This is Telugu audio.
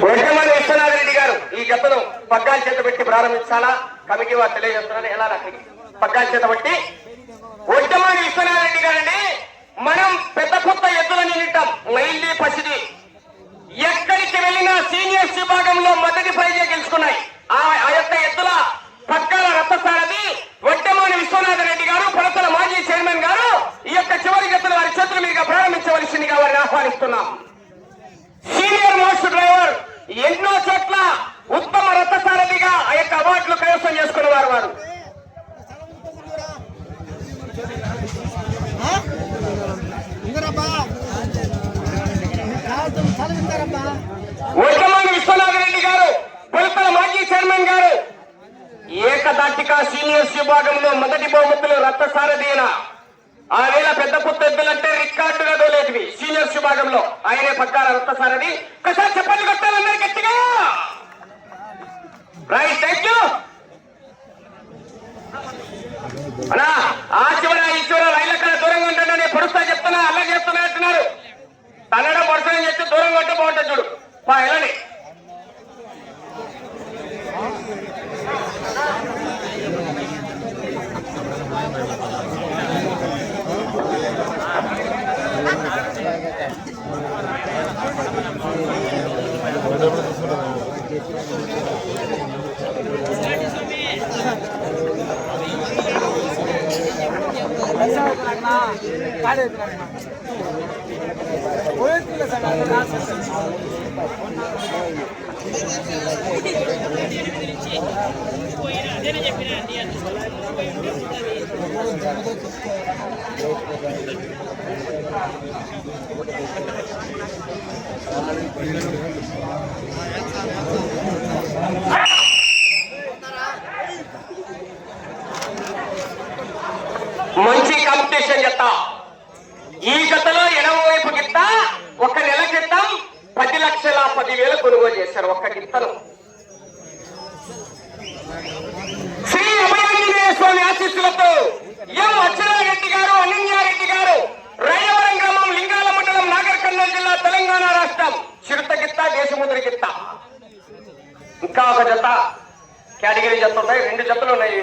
వడ్డమాని విశ్వనాథ్ రెడ్డి గారు ఈ జతను పగ్గాల చేత పెట్టి ప్రారంభించాలా కమిటీ వారు తెలియజేస్తున్నారు. ఎలా పగ్గాల చేత పెట్టి వడ్డమాని విశ్వనాథ్ రెడ్డి గారండి, మనం పెద్ద కొత్త ఎద్దులని నింటాం. మైల్లి పసిది ఎక్కడికి వెళ్ళినా సీనియర్స్ విభాగంలో మొదటి ప్రైజే గెలుచుకున్నాయి. ఆ యొక్క ఎద్దుల పగ్గాల రథసారథి వడ్డమాని విశ్వనాథ రెడ్డి గారు, పడతల మాజీ చైర్మన్ గారు ఈ యొక్క చివరి జతను వారి చేతుల మీదుగా ప్రారంభించవలసిందిగా వారిని ఆహ్వానిస్తున్నాం. సీనియర్ మోస్ట్ డ్రైవర్, ఎన్నో చోట్ల ఉత్తమ రథసారథిగా ఆ యొక్క అవార్డులు కైవసం చేసుకున్నవారు వారు. వడ్డమాని విశ్వనాథ రెడ్డి గారు, పడతల మాజీ చైర్మన్ గారు ఏకదాటిక సీనియర్స్ విభాగంలో మొదటి బహుమతులు రథసారథి అయిన ఆ వేళ పెద్ద పుత్త ఎద్దులంటే రికార్డుగా దోలేటివి. సీనియర్స్ విభాగంలో ఆయనే పక్కాల రథసారథి. ఒకసారి చెప్పండి కొట్టాలందరూ గట్టిగా. రైట్, థ్యాంక్ యూ అన్నా. ఆ చివర ఈ చివర రైళ్ల కన్నా దూరంగా ఉంటాను, నేను పొడుస్తా చెప్తున్నా, అలా చేస్తున్నా అంటున్నారు. తనడం పడుతుందని చెప్తే దూరంగా ఉంటే బాగుంటుంది. చూడు వెళ్ళండి. మంచి కాంపిటీషన్ జత. ఈ జతలో ఎడమ వైపు గిత్త ఒక నెల క్రితం 10,10,10,000 కొనుగోలు చేశారు. ఒక్క గిత్తను శ్రీ అభయాంజనేయ స్వామి ఆశీస్సులతో ఎం అచ్చెన్నారెడ్డి గారు, అనన్యారెడ్డి గారు, రాయవరం గ్రామం, లింగాల మండలం, నాగర్ కర్నూలు జిల్లా, తెలంగాణ రాష్ట్రం. చిరుత గిత్త, దేశముద్రి గిత్త. ఇంకా ఒక జత కేటగిరీ జత ఉన్నాయి, 2 జతలు ఉన్నాయి.